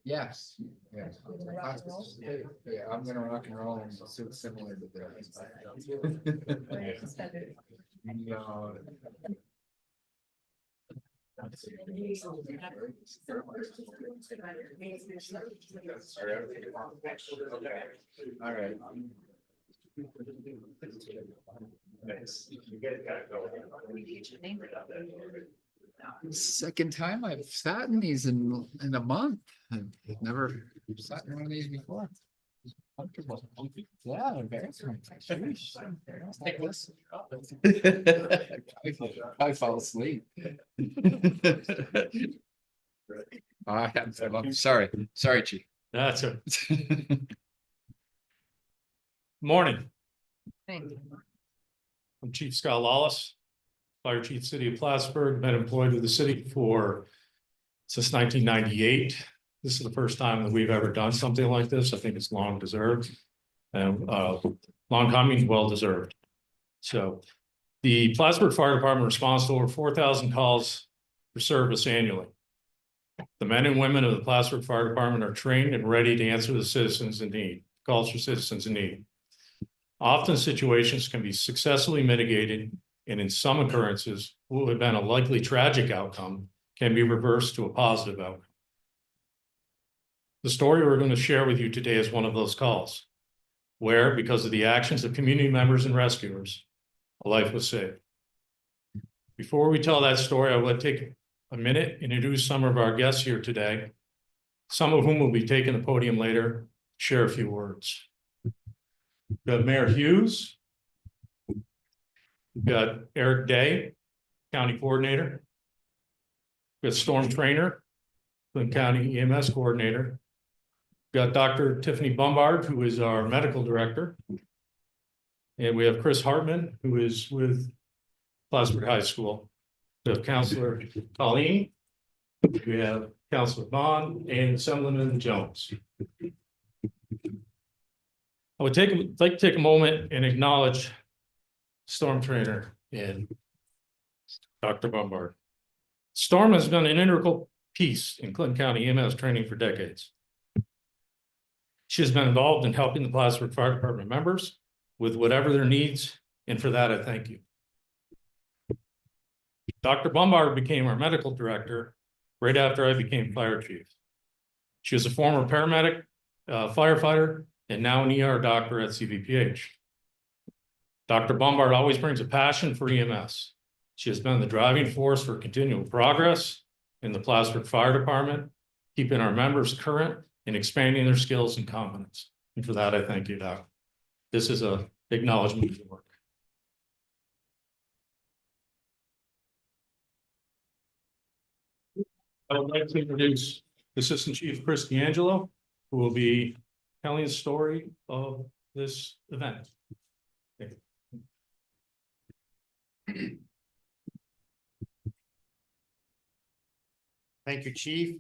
Yes. Yes. Yeah, I'm gonna rock and roll and so similar to this. No. All right. Second time I've sat in these in a month. I've never sat in one of these before. Comfortable. Yeah, very comfortable. Take this. I fall asleep. I'm sorry. Sorry, Chief. That's it. Morning. I'm Chief Scott Lawless, Fire Chief, City of Plattsburgh. Been employed with the city since 1998. This is the first time that we've ever done something like this. I think it's long deserved, and long coming, well deserved. So, the Plattsburgh Fire Department responds to over 4,000 calls for service annually. The men and women of the Plattsburgh Fire Department are trained and ready to answer the citizens in need, calls for citizens in need. Often situations can be successfully mitigated, and in some occurrences, what would have been a likely tragic outcome can be reversed to a positive outcome. The story we're going to share with you today is one of those calls, where, because of the actions of community members and rescuers, a life was saved. Before we tell that story, I would take a minute and introduce some of our guests here today, some of whom will be taking the podium later, share a few words. We've got Mayor Hughes. We've got Eric Day, County Coordinator. We've got Storm Trainer, Clinton County EMS Coordinator. We've got Dr. Tiffany Bombard, who is our Medical Director. And we have Chris Hartman, who is with Plattsburgh High School. We have Counselor Colleen. We have Counselor Bond and Assemblyman Jones. I would like to take a moment and acknowledge Storm Trainer and Dr. Bombard. Storm has been an integral piece in Clinton County EMS training for decades. She has been involved in helping the Plattsburgh Fire Department members with whatever their needs, and for that I thank you. Dr. Bombard became our medical director right after I became fire chief. She was a former paramedic, firefighter, and now an ER doctor at CVPH. Dr. Bombard always brings a passion for EMS. She has been the driving force for continual progress in the Plattsburgh Fire Department, keeping our members current and expanding their skills and competence. And for that, I thank you, Doc. This is an acknowledgement of your work. I would like to introduce Assistant Chief Chris D'Angelo, who will be telling the story of this event. Thank you, Chief.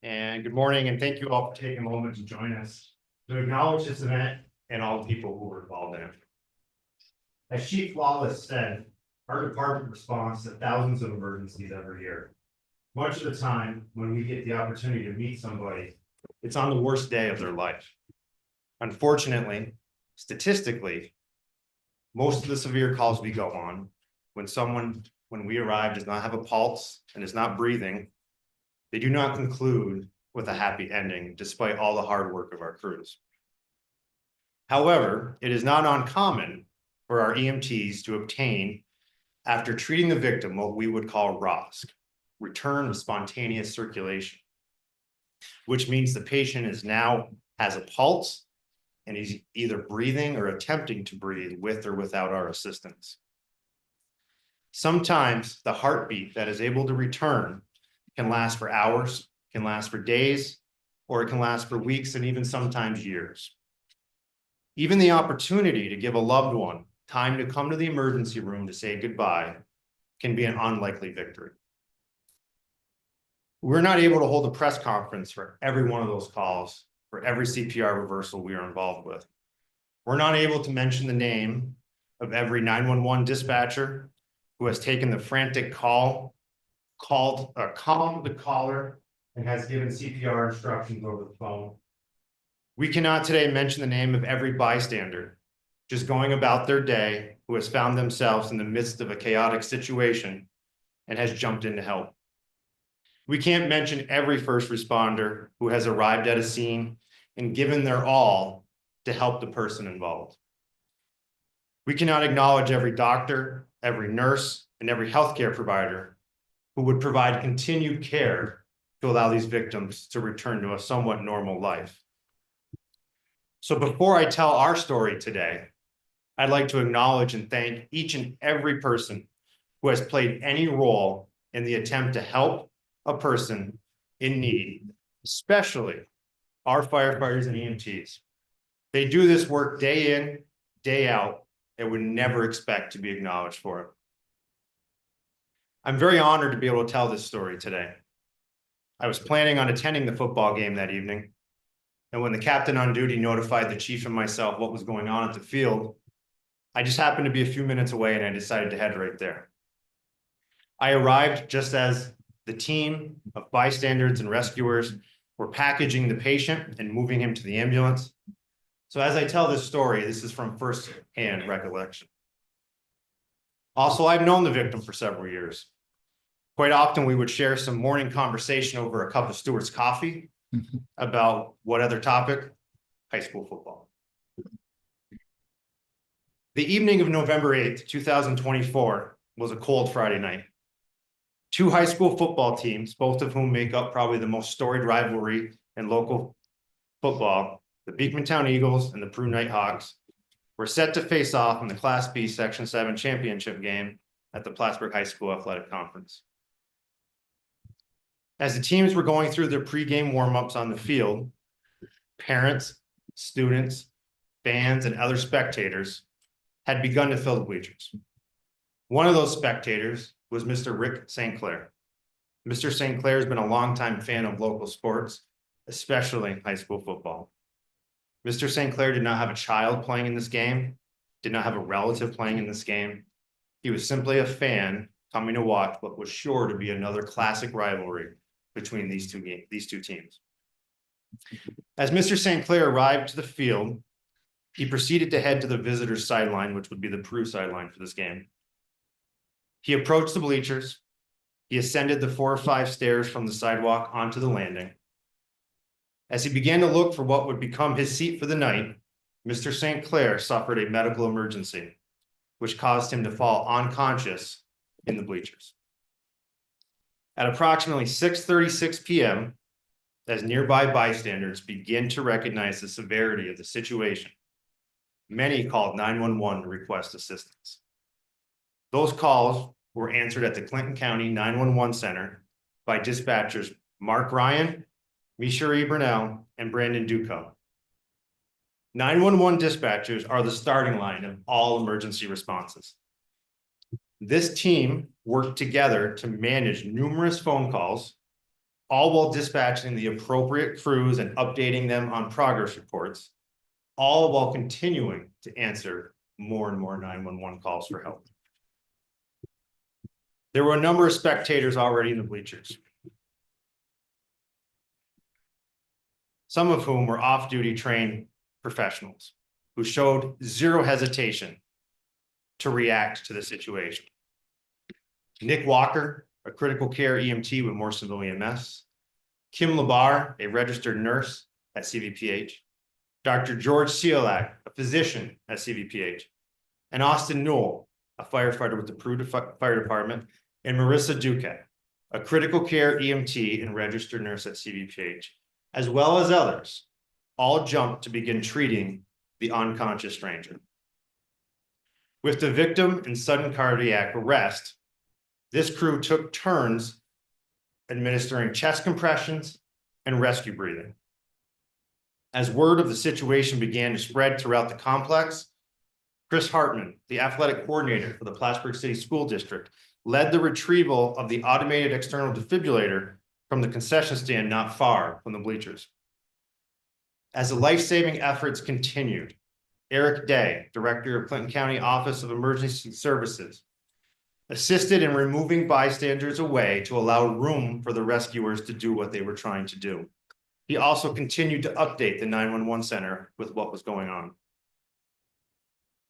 And good morning, and thank you all for taking a moment to join us to acknowledge this event and all the people who were involved in it. As Chief Lawless said, our department responds to thousands of emergencies every year. Much of the time, when we get the opportunity to meet somebody, it's on the worst day of their life. Unfortunately, statistically, most of the severe calls we go on, when we arrive, does not have a pulse and is not breathing, they do not conclude with a happy ending, despite all the hard work of our crews. However, it is not uncommon for our EMTs to obtain, after treating the victim, what we would call ROSC, return of spontaneous circulation, which means the patient has a pulse and he's either breathing or attempting to breathe with or without our assistance. Sometimes the heartbeat that is able to return can last for hours, can last for days, or it can last for weeks and even sometimes years. Even the opportunity to give a loved one time to come to the emergency room to say goodbye can be an unlikely victory. We're not able to hold a press conference for every one of those calls, for every CPR reversal we are involved with. We're not able to mention the name of every 911 dispatcher who has taken the frantic calmed the caller and has given CPR instructions over the phone. We cannot today mention the name of every bystander just going about their day who has found themselves in the midst of a chaotic situation and has jumped in to help. We can't mention every first responder who has arrived at a scene and given their all to help the person involved. We cannot acknowledge every doctor, every nurse, and every healthcare provider who would provide continued care to allow these victims to return to a somewhat normal life. So before I tell our story today, I'd like to acknowledge and thank each and every person who has played any role in the attempt to help a person in need, especially our firefighters and EMTs. They do this work day in, day out, and would never expect to be acknowledged for it. I'm very honored to be able to tell this story today. I was planning on attending the football game that evening, and when the captain on duty notified the chief and myself what was going on at the field, I just happened to be a few minutes away and I decided to head right there. I arrived just as the team of bystanders and rescuers were packaging the patient and moving him to the ambulance. So as I tell this story, this is from first-hand recollection. Also, I've known the victim for several years. Quite often we would share some morning conversation over a cup of Stewart's coffee about what other topic? High school football. The evening of November 8th, 2024 was a cold Friday night. Two high school football teams, both of whom make up probably the most storied rivalry in local football, the Beekmantown Eagles and the Prue Nighthawks, were set to face off in the Class B Section 7 championship game at the Plattsburgh High School Athletic Conference. As the teams were going through their pregame warm-ups on the field, parents, students, fans, and other spectators had begun to fill the bleachers. One of those spectators was Mr. Rick St. Clair. Mr. St. Clair has been a longtime fan of local sports, especially high school football. Mr. St. Clair did not have a child playing in this game, did not have a relative playing in this game. He was simply a fan coming to watch what was sure to be another classic rivalry between these two teams. As Mr. St. Clair arrived to the field, he proceeded to head to the visitors' sideline, which would be the Prue sideline for this game. He approached the bleachers. He ascended the 4 or 5 stairs from the sidewalk onto the landing. As he began to look for what would become his seat for the night, Mr. St. Clair suffered a medical emergency, which caused him to fall unconscious in the bleachers. At approximately 6:36 p.m., as nearby bystanders began to recognize the severity of the situation, many called 911 to request assistance. Those calls were answered at the Clinton County 911 Center by dispatchers Mark Ryan, Mishari Burnell, and Brandon Duco. 911 dispatchers are the starting line of all emergency responses. This team worked together to manage numerous phone calls, all while dispatching the appropriate crews and updating them on progress reports, all while continuing to answer more and more 911 calls for help. There were a number of spectators already in the bleachers, some of whom were off-duty trained professionals who showed zero hesitation to react to the situation. Nick Walker, a critical care EMT with Morrisonville EMS, Kim Labar, a registered nurse at CVPH, Dr. George Ciolak, a physician at CVPH, and Austin Newell, a firefighter with the Prue Fire Department, and Marissa Duquette, a critical care EMT and registered nurse at CVPH, as well as others, all jumped to begin treating the unconscious stranger. With the victim in sudden cardiac arrest, this crew took turns administering chest compressions and rescue breathing. As word of the situation began to spread throughout the complex, Chris Hartman, the athletic coordinator for the Plattsburgh City School District, led the retrieval of the automated external defibrillator from the concession stand not far from the bleachers. As the life-saving efforts continued, Eric Day, Director of Clinton County Office of Emergency Services, assisted in removing bystanders away to allow room for the rescuers to do what they were trying to do. He also continued to update the 911 center with what was going on.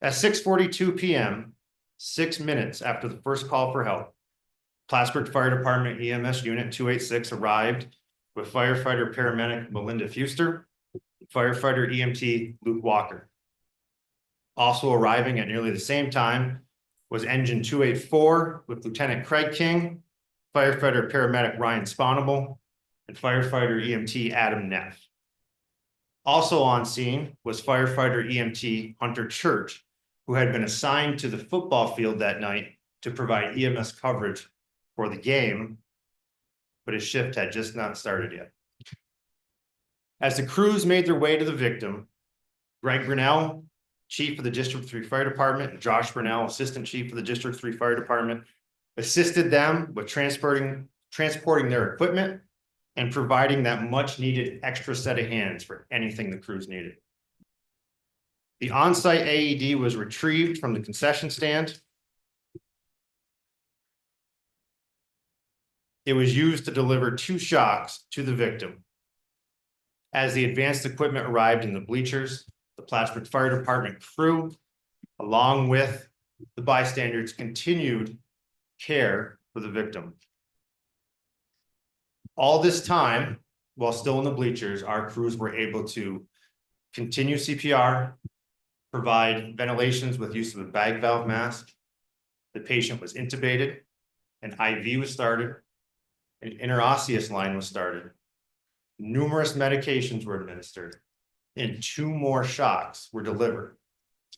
At 6:42 p.m., 6 minutes after the first call for help, Plattsburgh Fire Department EMS Unit 286 arrived with firefighter paramedic Melinda Fuster, firefighter EMT Luke Walker. Also arriving at nearly the same time was Engine 284 with Lieutenant Craig King, firefighter paramedic Ryan Sponable, and firefighter EMT Adam Neff. Also on scene was firefighter EMT Hunter Church, who had been assigned to the football field that night to provide EMS coverage for the game, but his shift had just not started yet. As the crews made their way to the victim, Greg Brunell, Chief of the District 3 Fire Department, and Josh Brunell, Assistant Chief of the District 3 Fire Department, assisted them with transporting their equipment and providing that much needed extra set of hands for anything the crews needed. The on-site AED was retrieved from the concession stand. It was used to deliver 2 shocks to the victim. As the advanced equipment arrived in the bleachers, the Plattsburgh Fire Department crew, along with the bystanders, continued care for the victim. All this time, while still in the bleachers, our crews were able to continue CPR, provide ventilations with use of a bag valve mask. The patient was intubated, an IV was started, an interosseous line was started. Numerous medications were administered, and 2 more shocks were delivered,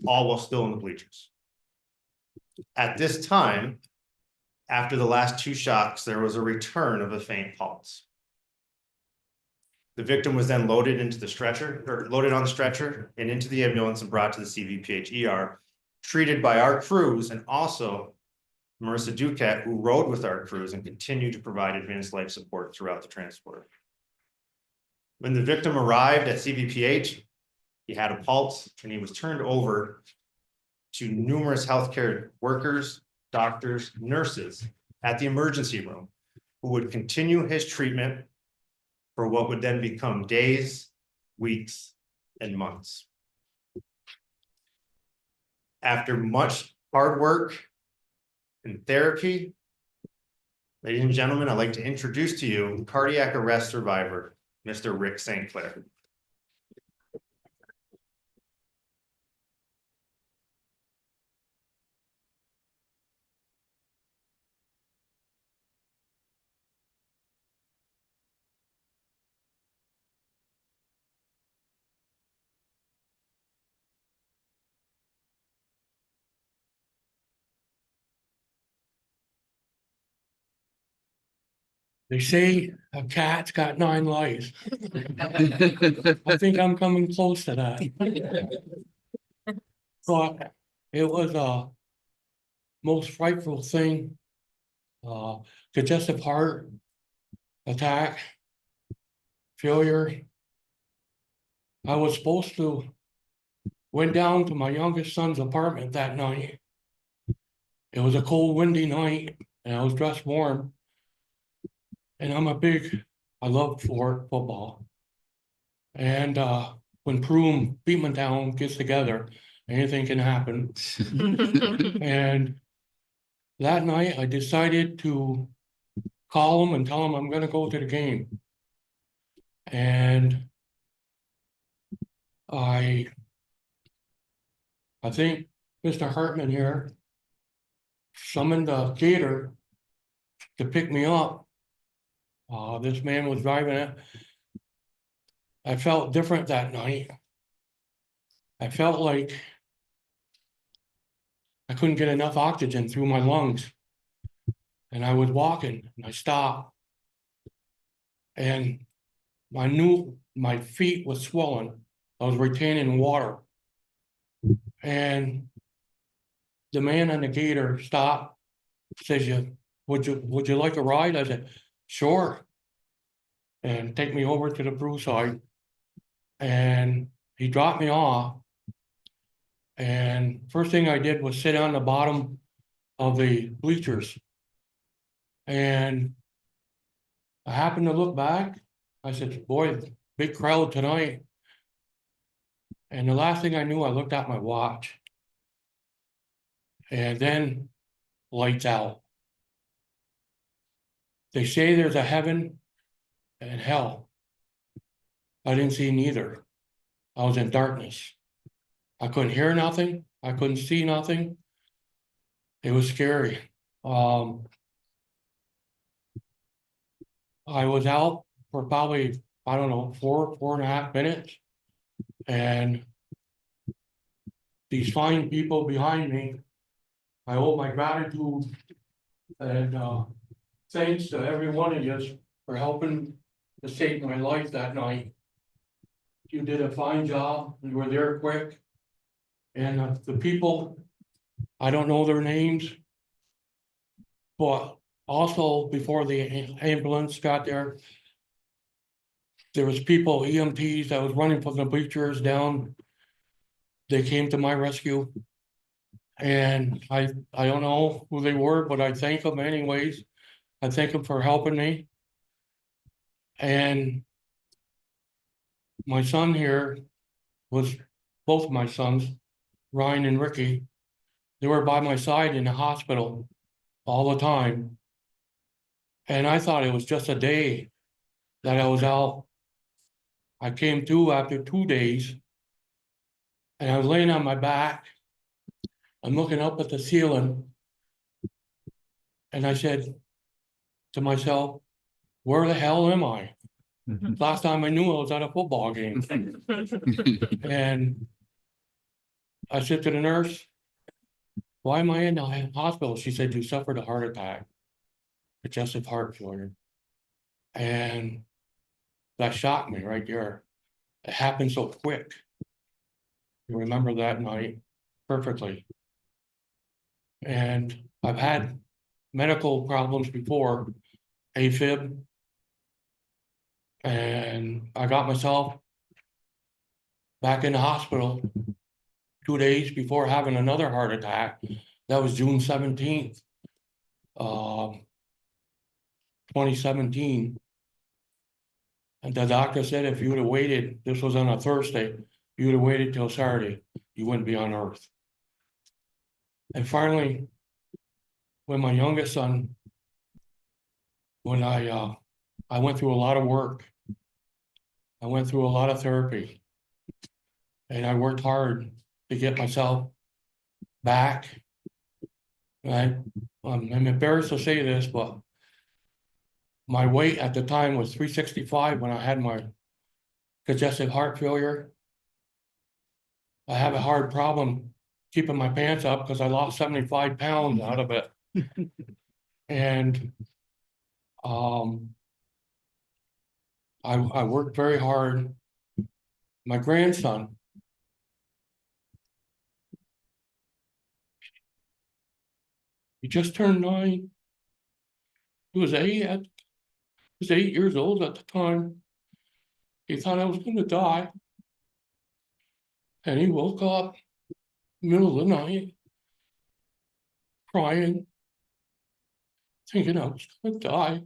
all while still in the bleachers. At this time, after the last 2 shocks, there was a return of a faint pulse. The victim was then loaded on the stretcher and into the ambulance and brought to the CVPH ER, treated by our crews and also Marissa Duquette, who rode with our crews and continued to provide advanced life support throughout the transport. When the victim arrived at CVPH, he had a pulse and he was turned over to numerous healthcare workers, doctors, nurses at the emergency room, who would continue his treatment for what would then become days, weeks, and months. After much hard work and therapy, ladies and gentlemen, I'd like to introduce to you cardiac arrest survivor, Mr. Rick St. Clair. They say a cat's got 9 lives. I think I'm coming close to that. But it was a most frightful thing. Congestive heart attack, failure. I was supposed to went down to my youngest son's apartment that night. It was a cold, windy night, and I was dressed warm. And I love football. And when Proom, Beatmantown gets together, anything can happen. And that night I decided to call him and tell him I'm gonna go to the game. And I think Mr. Hartman here summoned a gator to pick me up. This man was driving it. I felt different that night. I felt like I couldn't get enough oxygen through my lungs. And I was walking and I stopped. And I knew my feet was swollen. I was retaining water. And the man on the gator stopped, says, would you like a ride? I said, sure. And take me over to the brew side. And he dropped me off. And first thing I did was sit on the bottom of the bleachers. And I happened to look back. I said, boy, big crowd tonight. And the last thing I knew, I looked at my watch. And then lights out. They say there's a heaven and hell. I didn't see neither. I was in darkness. I couldn't hear nothing. I couldn't see nothing. It was scary. I was out for probably, I don't know, 4.5 minutes. And these fine people behind me, I owe my gratitude and thanks to every one of you for helping to save my life that night. You did a fine job. You were there quick. And the people, I don't know their names. But also before the ambulance got there, there was people, EMTs that was running from the bleachers down. They came to my rescue. And I don't know who they were, but I thank them anyways. I thank them for helping me. And my son here was, both of my sons, Ryan and Ricky, they were by my side in the hospital all the time. And I thought it was just a day that I was out. I came to after 2 days. And I was laying on my back. I'm looking up at the ceiling. And I said to myself, where the hell am I? Last time I knew I was at a football game. And I said to the nurse, why am I in the hospital? She said, you suffered a heart attack, congestive heart failure. And that shocked me right there. It happened so quick. You remember that night perfectly. And I've had medical problems before, AFib. And I got myself back in the hospital 2 days before having another heart attack. That was June 17th, 2017. And the doctor said if you would have waited, this was on a Thursday, you would have waited till Saturday, you wouldn't be on earth. And finally, when my youngest son, when I went through a lot of work, I went through a lot of therapy, and I worked hard to get myself back. And I'm embarrassed to say this, but my weight at the time was 365 when I had my congestive heart failure. I have a hard problem keeping my pants up because I lost 75 pounds out of it. And I worked very hard. My grandson, he just turned 9. He was 8 years old at the time. He thought I was going to die. And he woke up middle of the night crying, thinking I was going to die.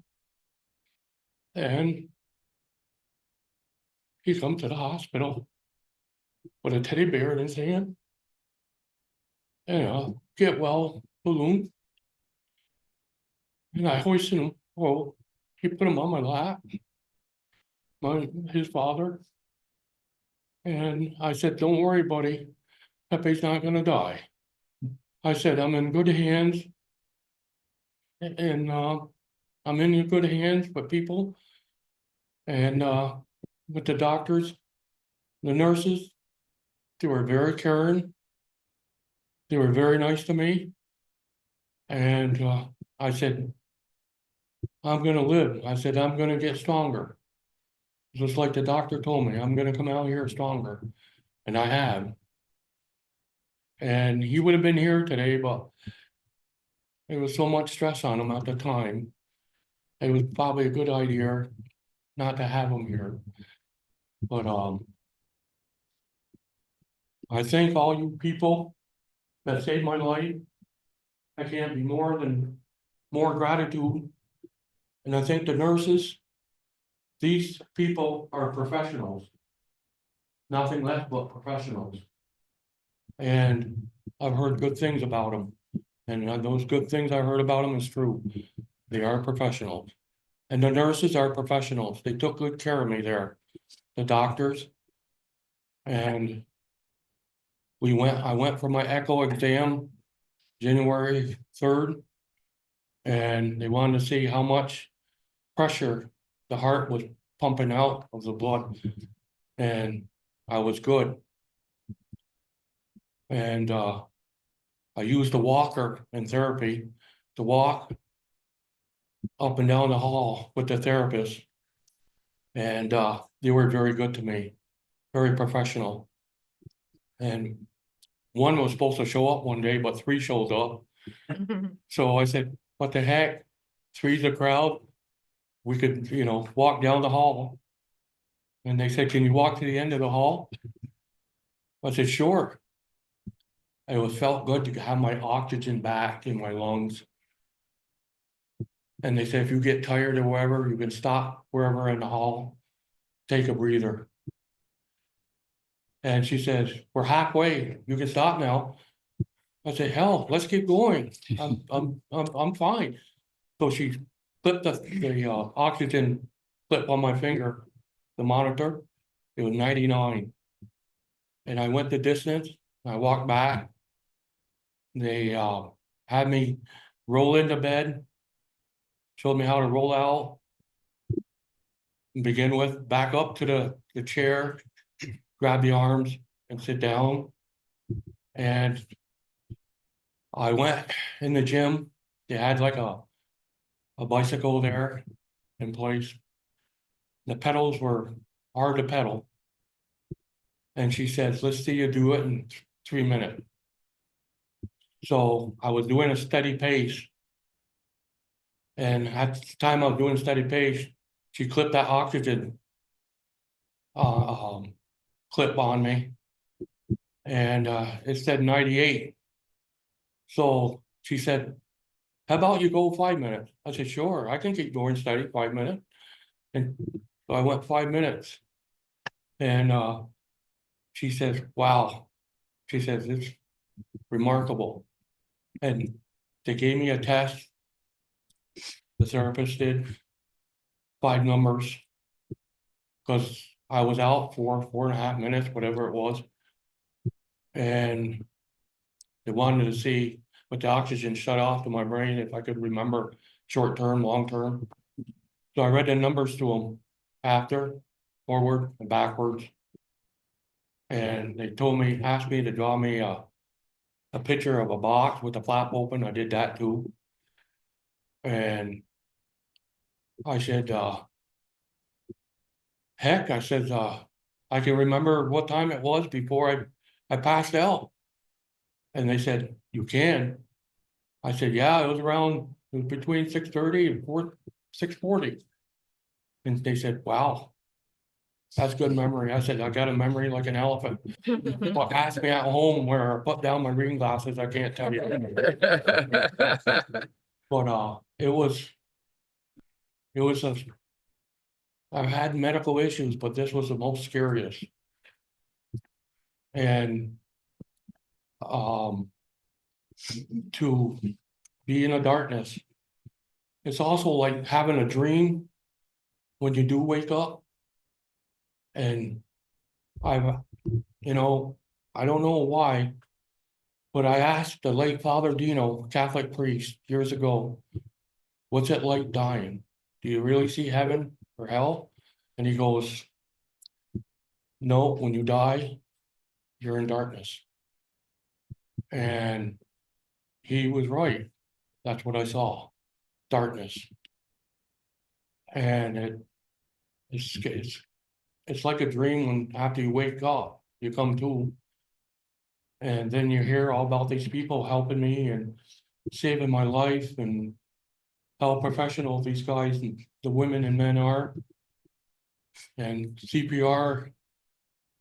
And he come to the hospital with a teddy bear in his hand and a get well balloon. And I hoisted him. Oh, he put him on my lap, his father. And I said, don't worry, buddy. Pepe's not gonna die. I said, I'm in good hands. And I'm in good hands with people. And with the doctors, the nurses, they were very caring. They were very nice to me. And I said, I'm gonna live. I said, I'm gonna get stronger. Just like the doctor told me, I'm gonna come out here stronger. And I have. And he would have been here today, but there was so much stress on him at the time. It was probably a good idea not to have him here. But I thank all you people that saved my life. I can't be more gratitude. And I thank the nurses. These people are professionals. Nothing less but professionals. And I've heard good things about them. And those good things I heard about them is true. They are professionals. And the nurses are professionals. They took good care of me there. The doctors. And I went for my echo exam January 3rd. And they wanted to see how much pressure the heart was pumping out of the blood. And I was good. And I used a walker in therapy to walk up and down the hall with the therapist. And they were very good to me, very professional. And one was supposed to show up one day, but 3 showed up. So I said, what the heck? 3's a crowd. We could, walk down the hall. And they said, can you walk to the end of the hall? I said, sure. It felt good to have my oxygen back in my lungs. And they said, if you get tired or wherever, you can stop wherever in the hall, take a breather. And she says, we're halfway, you can stop now. I said, hell, let's keep going. I'm fine. So she put the oxygen clip on my finger, the monitor. It was 99. And I went the distance. I walked back. They had me roll into bed, showed me how to roll out, and begin with, back up to the chair, grab the arms and sit down. And I went in the gym. They had like a bicycle there in place. The pedals were hard to pedal. And she says, let's see you do it in 3 minutes. So I was doing a steady pace. And at the time I was doing a steady pace, she clipped that oxygen clip on me. And it said 98. So she said, how about you go 5 minutes? I said, sure, I can keep going steady 5 minutes. And so I went 5 minutes. And she says, wow. She says, it's remarkable. And they gave me a test. The therapist did 5 numbers. Because I was out for 4.5 minutes, whatever it was. And they wanted to see what the oxygen shut off to my brain, if I could remember short term, long term. So I read the numbers to them after, forward and backwards. And they asked me to draw me a picture of a box with the flap open. I did that too. And I said, heck, I said, I can remember what time it was before I passed out. And they said, you can. I said, yeah, it was between 6:30 and 6:40. And they said, wow, that's good memory. I said, I got a memory like an elephant. But ask me at home where I put down my reading glasses, I can't tell you. But I've had medical issues, but this was the most scariest. And to be in the darkness, it's also like having a dream when you do wake up. And I don't know why, but I asked the late Father Dino, Catholic priest, years ago, what's it like dying? Do you really see heaven or hell? And he goes, no, when you die, you're in darkness. And he was right. That's what I saw, darkness. And it's like a dream when after you wake up, you come to. And then you hear all about these people helping me and saving my life and how professional these guys and the women and men are. And CPR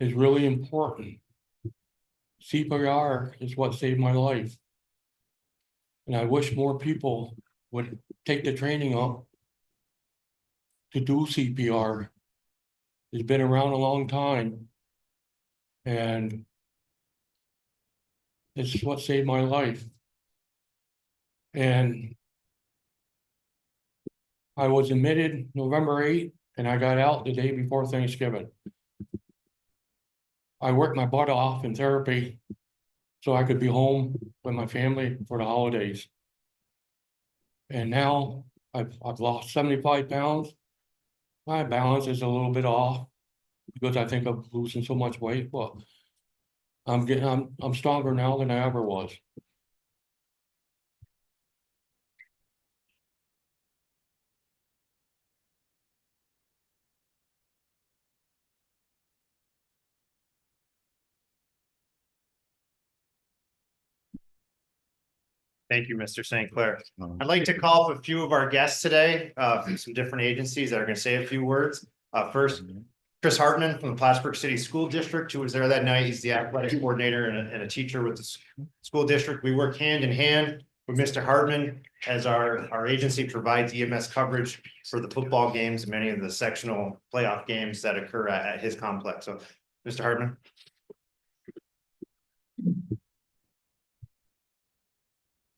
is really important. CPR is what saved my life. And I wish more people would take the training up to do CPR. It's been around a long time. And it's what saved my life. And I was admitted November 8th, and I got out the day before Thanksgiving. I worked my butt off in therapy so I could be home with my family for the holidays. And now I've lost 75 pounds. My balance is a little bit off because I think I'm losing so much weight, but I'm stronger now than I ever was. Thank you, Mr. St. Clair. I'd like to call up a few of our guests today, from some different agencies that are gonna say a few words. First, Chris Hartman from the Plattsburgh City School District, who was there that night. He's the athletic coordinator and a teacher with the school district. We work hand in hand with Mr. Hartman as our agency provides EMS coverage for the football games and many of the sectional playoff games that occur at his complex. So, Mr. Hartman.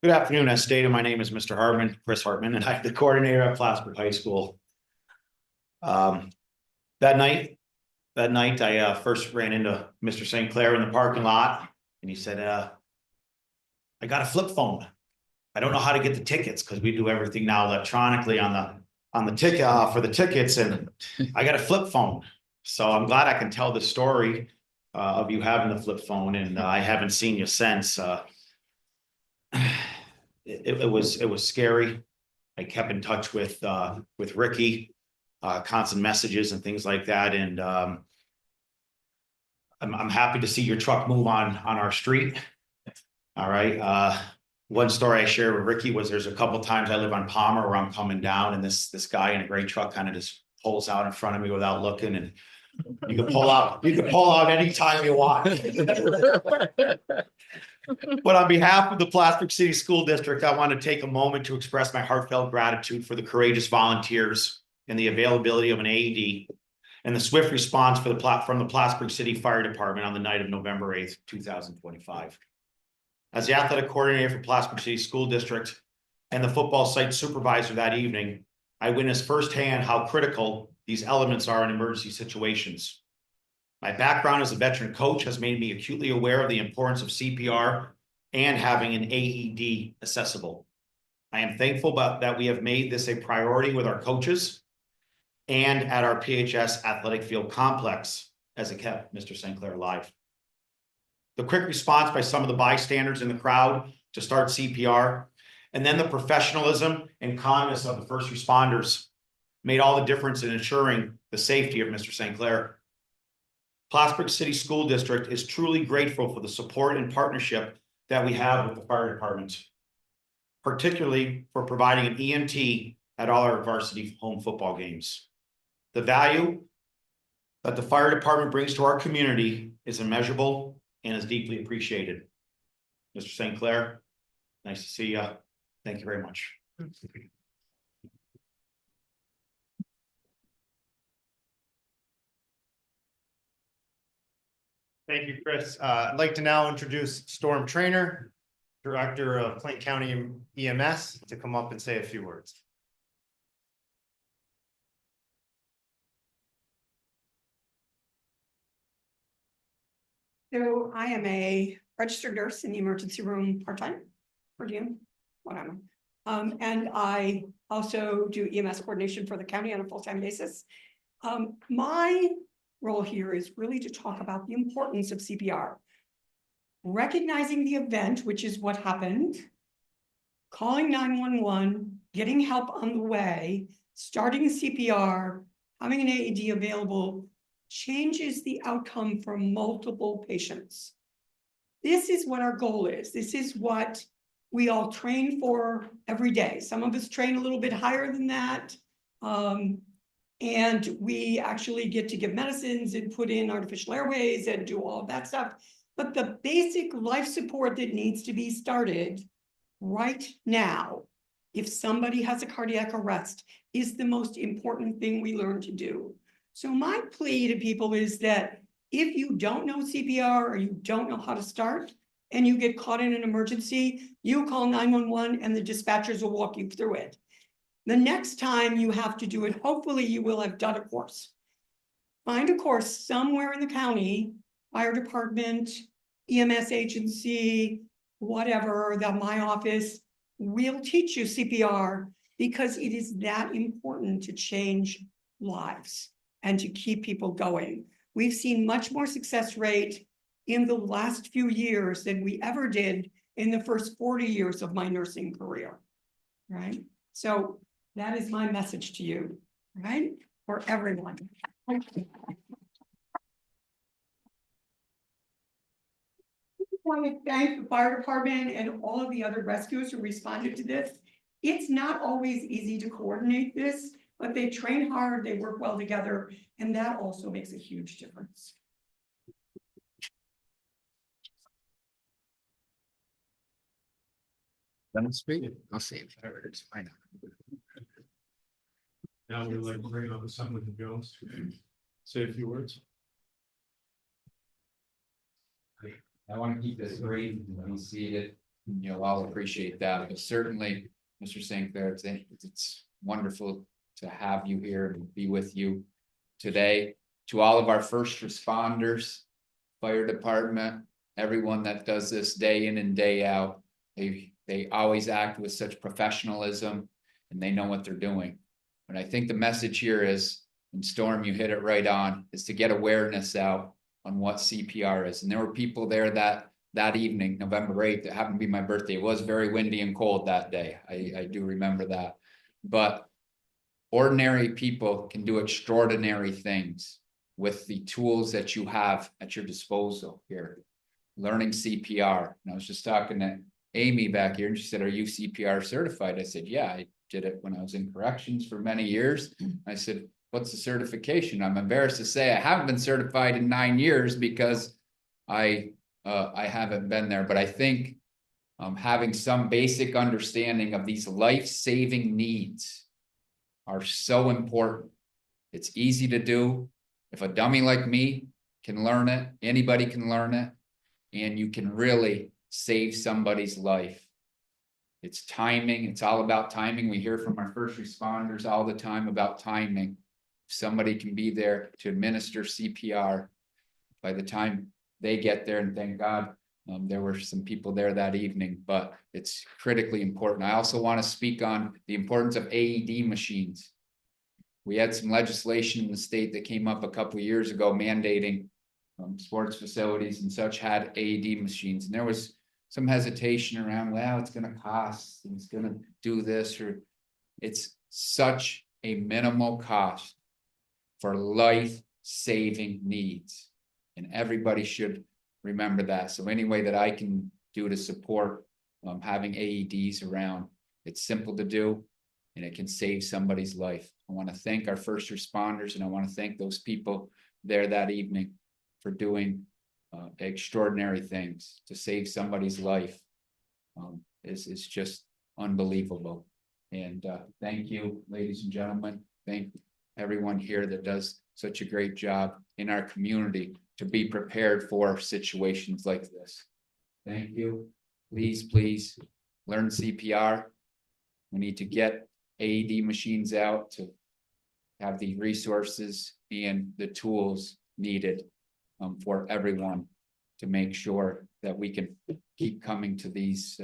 Good afternoon. As stated, my name is Mr. Hartman, Chris Hartman, and I'm the coordinator at Plattsburgh High School. That night, I first ran into Mr. St. Clair in the parking lot, and he said, I got a flip phone. I don't know how to get the tickets because we do everything now electronically on the ticket for the tickets, and I got a flip phone. So I'm glad I can tell the story of you having the flip phone, and I haven't seen you since. It was scary. I kept in touch with Ricky, constant messages and things like that. And I'm happy to see your truck move on our street. All right. One story I shared with Ricky was there's a couple times I live on Palmer where I'm coming down and this guy in a gray truck kind of just pulls out in front of me without looking, and you can pull out anytime you want. But on behalf of the Plattsburgh City School District, I want to take a moment to express my heartfelt gratitude for the courageous volunteers and the availability of an AED and the swift response from the Plattsburgh City Fire Department on the night of November 8th, 2025. As the athletic coordinator for Plattsburgh City School District and the football site supervisor that evening, I witnessed firsthand how critical these elements are in emergency situations. My background as a veteran coach has made me acutely aware of the importance of CPR and having an AED accessible. I am thankful that we have made this a priority with our coaches and at our PHS athletic field complex, as it kept Mr. St. Clair alive. The quick response by some of the bystanders in the crowd to start CPR, and then the professionalism and calmness of the first responders made all the difference in ensuring the safety of Mr. St. Clair. Plattsburgh City School District is truly grateful for the support and partnership that we have with the fire department, particularly for providing an EMT at all our varsity home football games. The value that the fire department brings to our community is immeasurable and is deeply appreciated. Mr. St. Clair, nice to see you. Thank you very much. Thank you, Chris. I'd like to now introduce Storm Trainer, Director of Clayton County EMS, to come up and say a few words. So I am a registered nurse in the emergency room part-time, per diem, whatever. And I also do EMS coordination for the county on a full-time basis. My role here is really to talk about the importance of CPR. Recognizing the event, which is what happened, calling 911, getting help on the way, starting CPR, having an AED available, changes the outcome for multiple patients. This is what our goal is. This is what we all train for every day. Some of us train a little bit higher than that. And we actually get to give medicines and put in artificial airways and do all of that stuff. But the basic life support that needs to be started right now, if somebody has a cardiac arrest, is the most important thing we learn to do. So my plea to people is that if you don't know CPR or you don't know how to start, and you get caught in an emergency, you call 911 and the dispatchers will walk you through it. The next time you have to do it, hopefully you will have done a course. Find a course somewhere in the county, fire department, EMS agency, whatever, my office will teach you CPR, because it is that important to change lives and to keep people going. We've seen much more success rate in the last few years than we ever did in the first 40 years of my nursing career, right? So that is my message to you, right? For everyone. I want to thank the fire department and all of the other rescuers who responded to this. It's not always easy to coordinate this, but they train hard, they work well together, and that also makes a huge difference. Done speaking. I'll save words. I know. Now we'd like to bring on Assemblyman Jones to say a few words. I want to keep this brief and be seated. You'll all appreciate that, but certainly, Mr. St. Clair, it's wonderful to have you here and be with you today. To all of our first responders, fire department, everyone that does this day in and day out, they always act with such professionalism and they know what they're doing. And I think the message here is, and Storm, you hit it right on, is to get awareness out on what CPR is. And there were people there that evening, November 8th, that happened to be my birthday. It was very windy and cold that day. I do remember that. But ordinary people can do extraordinary things with the tools that you have at your disposal here. Learning CPR. And I was just talking to Amy back here and she said, "Are you CPR certified?" I said, "Yeah, I did it when I was in corrections for many years." I said, "What's the certification?" I'm embarrassed to say I haven't been certified in 9 years because I haven't been there, but I think having some basic understanding of these life-saving needs are so important. It's easy to do. If a dummy like me can learn it, anybody can learn it, and you can really save somebody's life. It's timing. It's all about timing. We hear from our first responders all the time about timing. Somebody can be there to administer CPR by the time they get there, and thank God there were some people there that evening, but it's critically important. I also want to speak on the importance of AED machines. We had some legislation in the state that came up a couple of years ago mandating sports facilities and such had AED machines, and there was some hesitation around, well, it's going to cost, it's going to do this, or it's such a minimal cost for life-saving needs. And everybody should remember that. So any way that I can do to support having AEDs around, it's simple to do and it can save somebody's life. I want to thank our first responders and I want to thank those people there that evening for doing extraordinary things to save somebody's life. Is just unbelievable. And thank you, ladies and gentlemen. Thank everyone here that does such a great job in our community to be prepared for situations like this. Thank you. Please learn CPR. We need to get AED machines out to have the resources and the tools needed for everyone to make sure that we can keep coming to these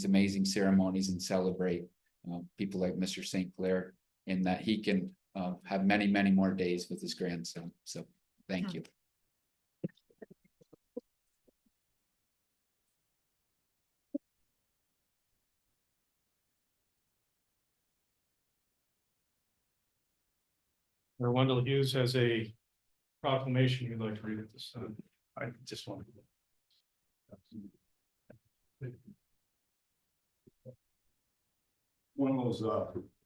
amazing ceremonies and celebrate people like Mr. St. Clair, and that he can have many more days with his grandson. So thank you. Mayor Wendell Hughes has a proclamation he'd like to read at this time. I just want to. One of those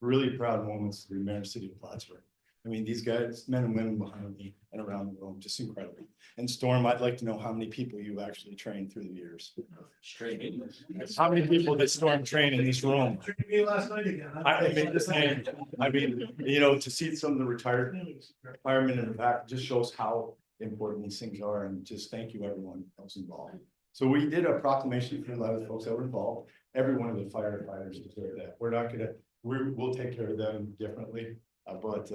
really proud moments to be mayor of the city of Plattsburgh. I mean, these guys, men and women behind me and around the room, just incredible. And Storm, I'd like to know how many people you've actually trained through the years. How many people did Storm train in this room? Me last night again. I mean, just saying, I mean, you know, to see some of the firemen in the back just shows how important these things are, and just thank you everyone that was involved. So we did a proclamation for a lot of the folks that were involved. Every one of the firefighters deserve that. We're not gonna, we'll take care of them differently, but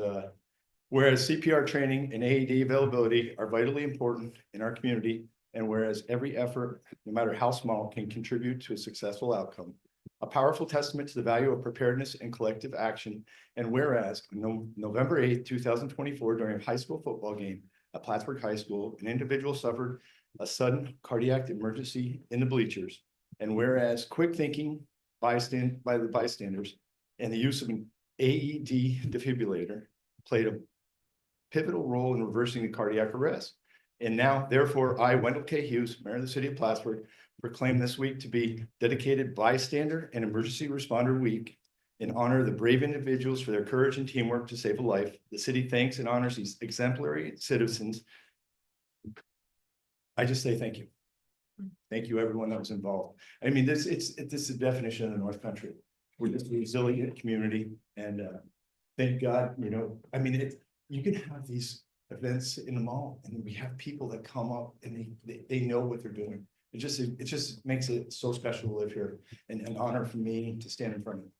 whereas CPR training and AED availability are vitally important in our community, and whereas every effort, no matter how small, can contribute to a successful outcome, a powerful testament to the value of preparedness and collective action. And whereas November 8th, 2024, during a high school football game at Plattsburgh High School, an individual suffered a sudden cardiac emergency in the bleachers. And whereas quick thinking by the bystanders and the use of an AED defibrillator played a pivotal role in reversing the cardiac arrest. And now, therefore, I, Wendell K. Hughes, Mayor of the City of Plattsburgh, proclaim this week to be dedicated Bystander and Emergency Responder Week in honor of the brave individuals for their courage and teamwork to save a life. The city thanks and honors these exemplary citizens. I just say thank you. Thank you, everyone that was involved. I mean, this is the definition of the North Country. We're just a resilient community, and thank God, you know, I mean, you can have these events in the mall, and we have people that come up and they know what they're doing. It just makes it so special to live here, and an honor for me to stand in front of you.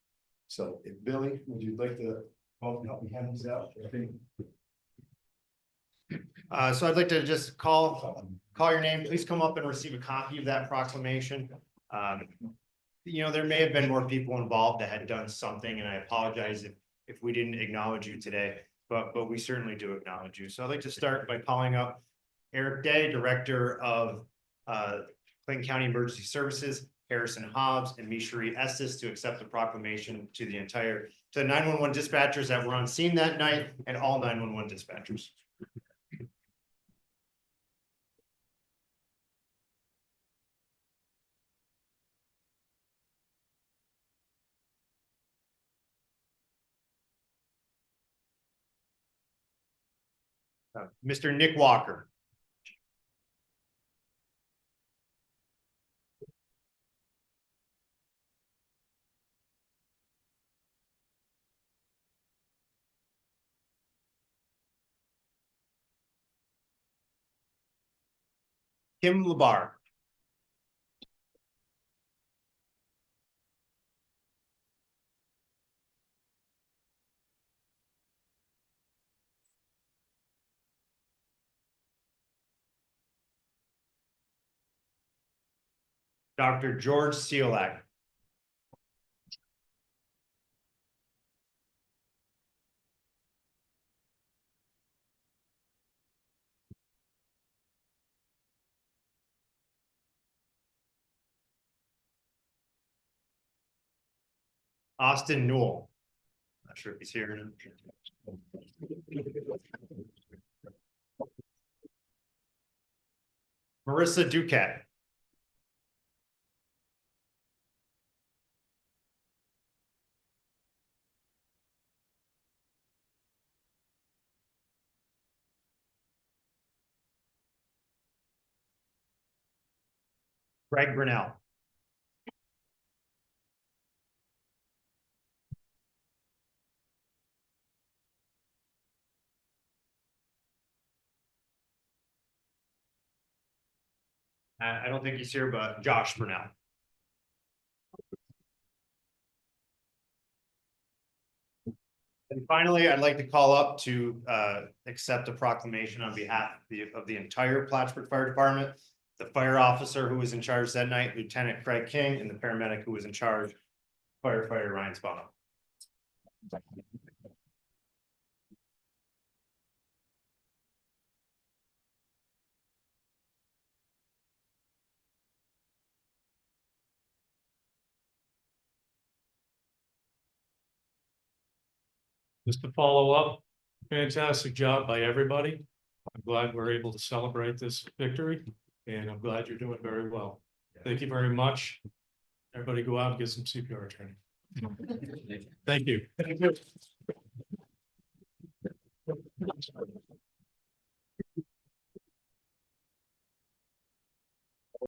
So, if Billy, would you like to help me hand these out? I think. So I'd like to just call your name, please come up and receive a copy of that proclamation. You know, there may have been more people involved that had done something, and I apologize if we didn't acknowledge you today, but we certainly do acknowledge you. So I'd like to start by calling up Eric Day, Director of Clayton County Emergency Services, Harrison Hobbs, and Mishri Estes to accept the proclamation to the 911 dispatchers that were on scene that night, and all 911 dispatchers. Mr. Nick Walker. Kim Labar. Dr. George Seelak. Austin Newell. Not sure if he's here. Marissa Duquette. Greg Brunel. I don't think he's here, but Josh Brunel. And finally, I'd like to call up to accept a proclamation on behalf of the entire Plattsburgh Fire Department, the fire officer who was in charge that night, Lieutenant Craig King, and the paramedic who was in charge, firefighter Ryan Spano. Just to follow up, fantastic job by everybody. I'm glad we're able to celebrate this victory, and I'm glad you're doing very well. Thank you very much. Everybody go out and get some CPR training. Thank you.